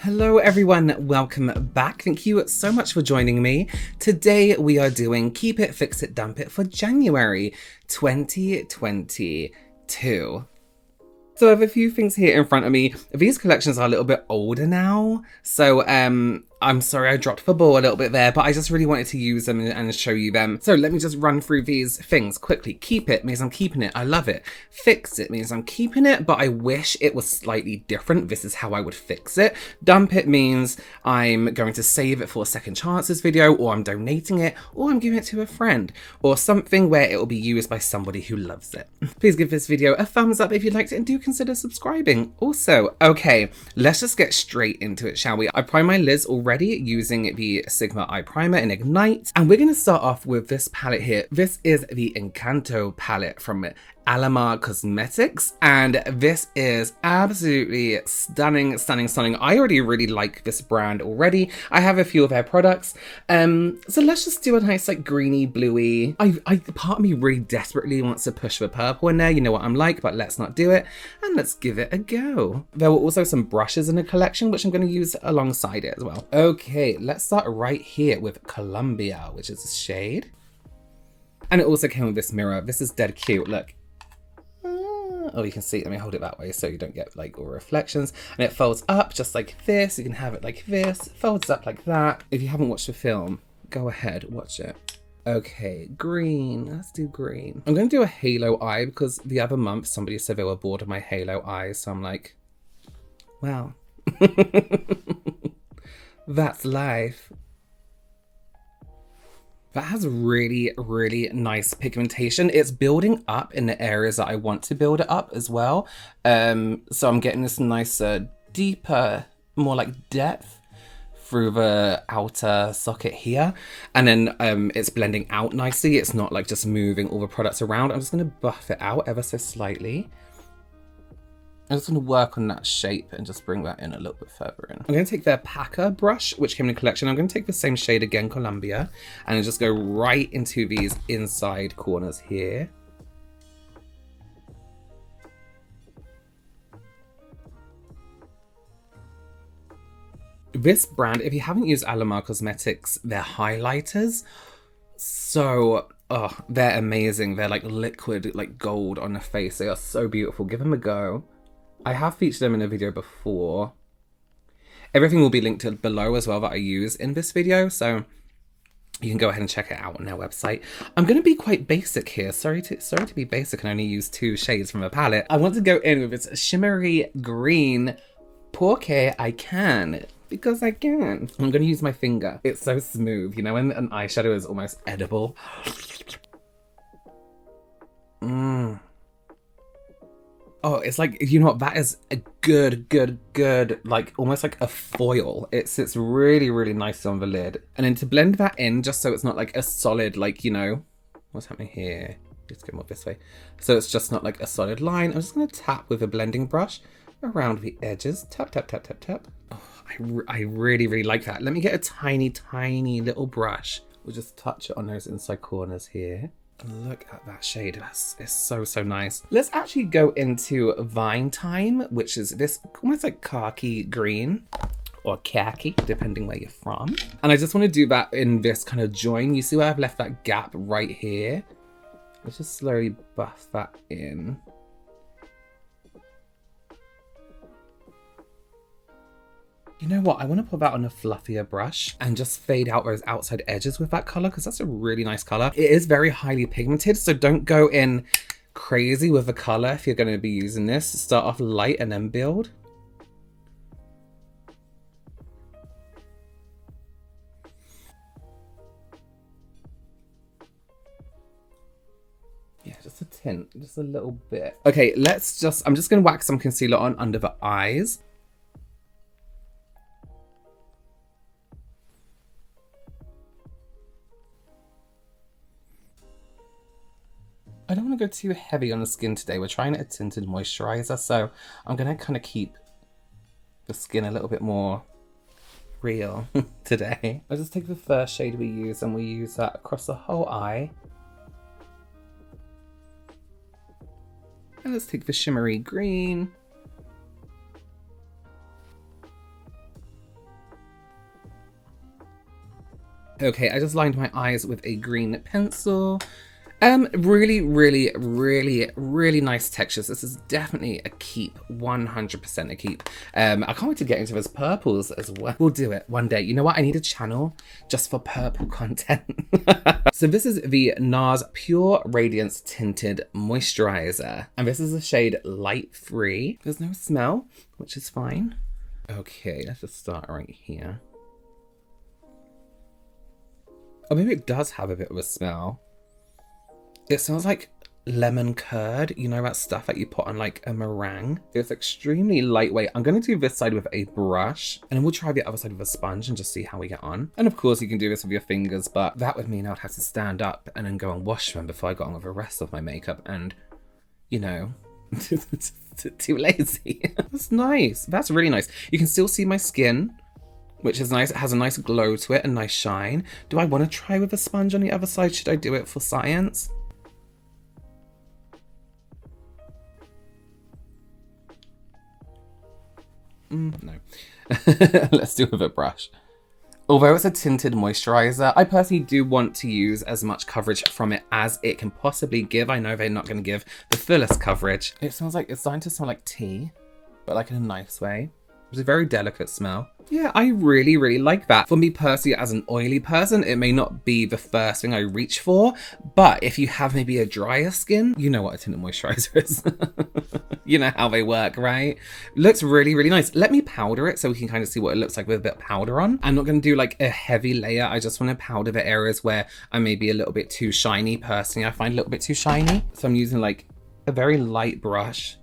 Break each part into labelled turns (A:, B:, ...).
A: Hello everyone, welcome back. Thank you so much for joining me. Today we are doing Keep It, Fix It, Dump It for January 2022. So I have a few things here in front of me. These collections are a little bit older now, so I'm sorry I dropped the ball a little bit there, but I just really wanted to use them and show you them. So let me just run through these things quickly. Keep it means I'm keeping it, I love it. Fix it means I'm keeping it, but I wish it was slightly different. This is how I would fix it. Dump it means I'm going to save it for a second chances video, or I'm donating it, or I'm giving it to a friend, or something where it will be used by somebody who loves it. Please give this video a thumbs up if you liked it, and do consider subscribing also. Okay, let's just get straight into it, shall we? I primed my lids already using the Sigma Eye Primer in Ignite, and we're going to start off with this palette here. This is the Encanto palette from Alamar Cosmetics, and this is absolutely stunning. I already really like this brand already. I have a few of their products, so let's just do a nice like greeny bluey. Part of me really desperately wants to push the purple in there, you know what I'm like, but let's not do it, and let's give it a go. There were also some brushes in the collection which I'm going to use alongside it as well. Okay, let's start right here with Columbia, which is a shade, and it also came with this mirror. This is dead cute, look. Oh, you can see, let me hold it that way so you don't get like all reflections. And it folds up just like this. You can have it like this, it folds up like that. If you haven't watched the film, go ahead, watch it. Okay, green, let's do green. I'm gonna do a halo eye because the other month somebody said they were bored of my halo eyes. So I'm like, well, that's life. That has really, really nice pigmentation. It's building up in the areas that I want to build it up as well. So I'm getting this nicer, deeper, more like depth through the outer socket here. And then it's blending out nicely. It's not like just moving all the products around. I'm just gonna buff it out ever so slightly. I'm just going to work on that shape and just bring that in a little bit further in. I'm going to take their Packer brush, which came in the collection. I'm going to take the same shade again, Columbia, and just go right into these inside corners here. This brand, if you haven't used Alamar Cosmetics, their highlighters, they're amazing. They're like liquid, like gold on the face. They are so beautiful. Give them a go. I have featured them in a video before. Everything will be linked below as well that I use in this video, so you can go ahead and check it out on their website. I'm going to be quite basic here. Sorry to be basic and only use 2 shades from a palette. I want to go in with this shimmery green porque I can. Because I can. I'm going to use my finger. It's so smooth, you know, when an eyeshadow is almost edible. Oh, it's like, you know what, that is a good, like almost like a foil. It sits really, really nice on the lid. And then to blend that in, just so it's not like a solid, like, you know, what's happening here? Let's go more this way. So it's just not like a solid line. I'm just gonna tap with a blending brush around the edges. Tap, tap, tap, tap, tap. Oh, I really, really like that. Let me get a tiny, tiny little brush. We'll just touch it on those inside corners here. Look at that shade, it's so nice. Let's actually go into Vine Time, which is this almost like khaki green, or khaki, depending where you're from. And I just want to do that in this kind of join. You see where I've left that gap right here? Let's just slowly buff that in. You know what, I want to put that on a fluffier brush and just fade out those outside edges with that color because that's a really nice color. It is very highly pigmented, so don't go in crazy with the color if you're going to be using this. Start off light and then build. Yeah, just a tint, just a little bit. Okay, I'm just going to wax some concealer on under the eyes. I don't want to go too heavy on the skin today. We're trying a tinted moisturizer, so I'm going to kind of keep the skin a little bit more real today. I'll just take the first shade we use and we use that across the whole eye. And let's take the shimmery green Okay, I just lined my eyes with a green pencil. Really, really nice textures. This is definitely a keep, 100% a keep. I can't wait to get into those purples as well. We'll do it one day. You know what? I need a channel just for purple content. So this is the NARS Pure Radiance Tinted Moisturizer. And this is the shade Light Free. There's no smell, which is fine. Okay, let's just start right here. Oh, maybe it does have a bit of a smell. It smells like lemon curd, you know, that stuff that you put on like a meringue. It's extremely lightweight. I'm going to do this side with a brush and then we'll try the other side with a sponge and just see how we get on. And of course you can do this with your fingers, but that would mean I'd have to stand up and then go and wash them before I got on with the rest of my makeup and, you know, too lazy. That's nice. That's really nice. You can still see my skin, which is nice. It has a nice glow to it, a nice shine. Do I want to try with a sponge on the other side? Should I do it for science? No. Let's do it with a brush. Although it's a tinted moisturizer, I personally do want to use as much coverage from it as it can possibly give. I know they're not going to give the fullest coverage. It smells like, it's starting to smell like tea, but like in a nice way. It's a very delicate smell. Yeah, I really like that. For me personally, as an oily person, it may not be the first thing I reach for, but if you have maybe a drier skin, you know what a tinted moisturizer is. You know how they work, right? Looks really nice. Let me powder it so we can kind of see what it looks like with a bit of powder on. I'm not going to do like a heavy layer. I just want to powder the areas where I may be a little bit too shiny. Personally, I find a little bit too shiny. So I'm using like a very light brush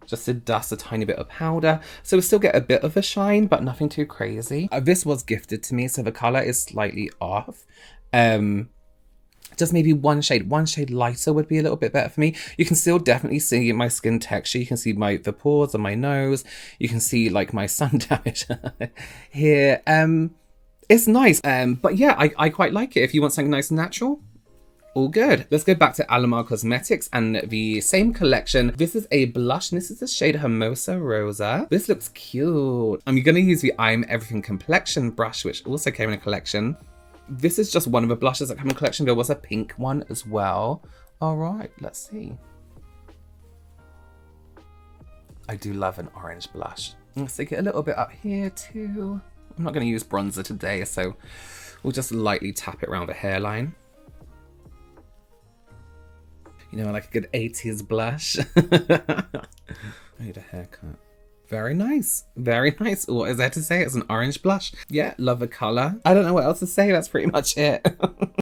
A: just to dust a tiny bit of powder. So we still get a bit of a shine, but nothing too crazy. This was gifted to me, so the color is slightly off. Just maybe one shade lighter would be a little bit better for me. You can still definitely see my skin texture. You can see the pores on my nose. You can see like my sun damage here. It's nice. But yeah, I quite like it. If you want something nice and natural, all good. Let's go back to Alamar Cosmetics and the same collection. This is a blush and this is the shade Hermosa Rosa. This looks cute. I'm going to use the I'm Everything Complexion brush, which also came in a collection. This is just one of the blushes that come in a collection. There was a pink one as well. All right, let's see. I do love an orange blush. Let's take it a little bit up here too. I'm not going to use bronzer today, so we'll just lightly tap it around the hairline. You know, like a good 80s blush. I need a haircut. Very nice. Very nice. What is there to say? It's an orange blush. Yeah, love the color. I don't know what else to say. That's pretty much it.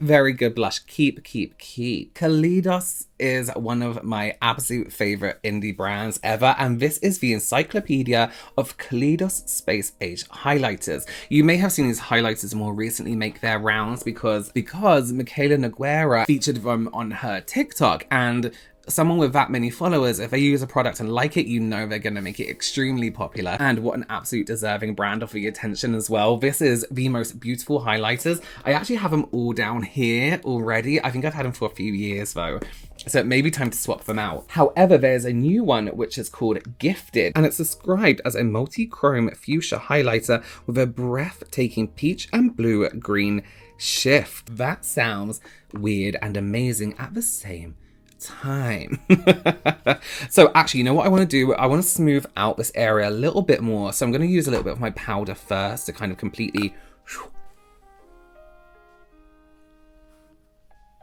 A: Very good blush. Keep. Kaleidos is one of my absolute favorite indie brands ever. And this is the Encyclopedia of Kaleidos Space Age highlighters. You may have seen these highlighters more recently make their rounds because Michaela Noguera featured them on her TikTok, and someone with that many followers, if they use a product and like it, you know they're going to make it extremely popular. And what an absolute deserving brand of the attention as well. This is the most beautiful highlighters. I actually have them all down here already. I think I've had them for a few years though, so it may be time to swap them out. However, there's a new one which is called Gifted, and it's described as a multi-chrome fuchsia highlighter with a breathtaking peach and blue-green shift. That sounds weird and amazing at the same time. So actually, you know what I want to do? I want to smooth out this area a little bit more. So I'm going to use a little bit of my powder first to kind of completely...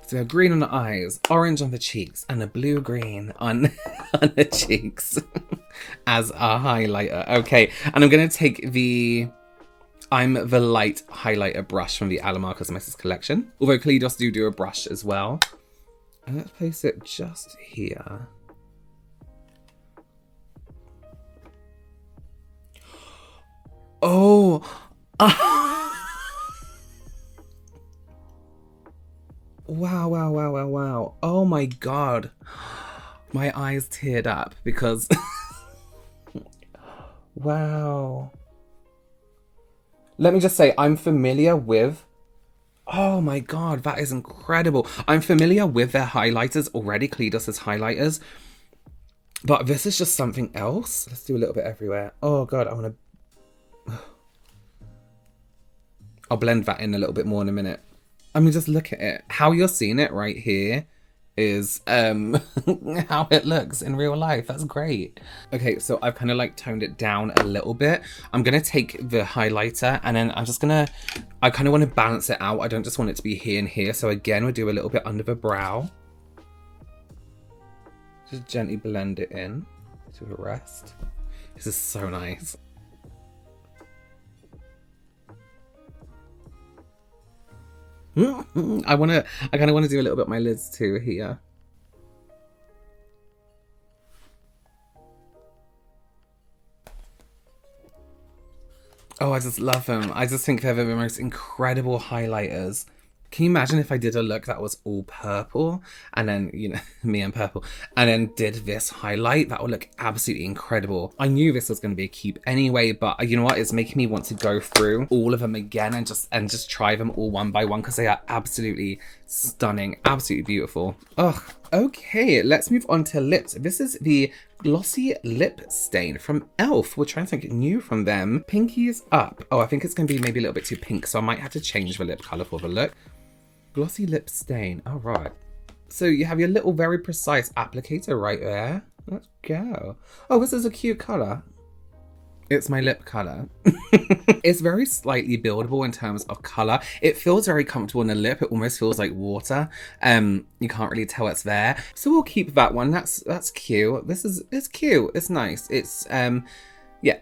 A: So green on the eyes, orange on the cheeks, and a blue-green on the cheeks as a highlighter. Okay, and I'm going to take the I'm the Light highlighter brush from the Alamar Cosmetics collection. Although Kaleidos do a brush as well. And let's place it just here. Oh! Wow. Oh my god. My eyes teared up because... Wow. Let me just say, I'm familiar with... Oh my god, that is incredible. I'm familiar with their highlighters already, Kaleidos' highlighters. But this is just something else. Let's do a little bit everywhere. Oh god, I want to... I'll blend that in a little bit more in a minute. I mean, just look at it. How you're seeing it right here is how it looks in real life. That's great. Okay, so I've kind of like toned it down a little bit. I'm gonna take the highlighter and then I kind of want to balance it out. I don't just want it to be here and here. So again, we'll do a little bit under the brow. Just gently blend it in to the rest. This is so nice. I kind of want to do a little bit of my lids too here. Oh, I just love them. I just think they're the most incredible highlighters. Can you imagine if I did a look that was all purple and then, you know, me and purple, and then did this highlight? That would look absolutely incredible. I knew this was going to be a keep anyway, but you know what? It's making me want to go through all of them again and just try them all one by one because they are absolutely stunning, absolutely beautiful. Ugh. Okay, let's move on to lips. This is the Glossy Lip Stain from e.l.f. We're trying something new from them. Pinkies up. Oh, I think it's going to be maybe a little bit too pink, so I might have to change the lip colour for the look. Glossy Lip Stain. All right. So you have your little very precise applicator right there. Let's go. Oh, this is a cute colour. It's my lip colour. It's very slightly buildable in terms of colour. It feels very comfortable in the lip. It almost feels like water. You can't really tell it's there. So we'll keep that one. That's cute. It's cute. It's nice. It's yeah.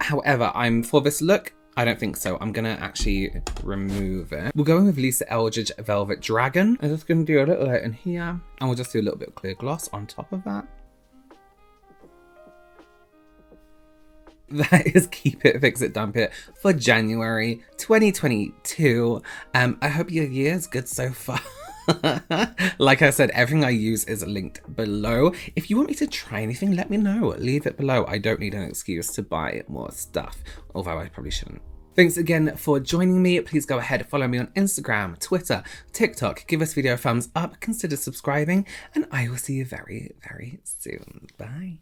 A: However, for this look, I don't think so. I'm gonna actually remove it. We're going with Lisa Eldridge Velvet Dragon. I'm just gonna do a little bit in here, and we'll just do a little bit of clear gloss on top of that. That is Keep It, Fix It, Dump It for January 2022. I hope your year is good so far. Like I said, everything I use is linked below. If you want me to try anything, let me know. Leave it below. I don't need an excuse to buy more stuff, although I probably shouldn't. Thanks again for joining me. Please go ahead, follow me on Instagram, Twitter, TikTok. Give this video a thumbs up, consider subscribing, and I will see you very, very soon. Bye.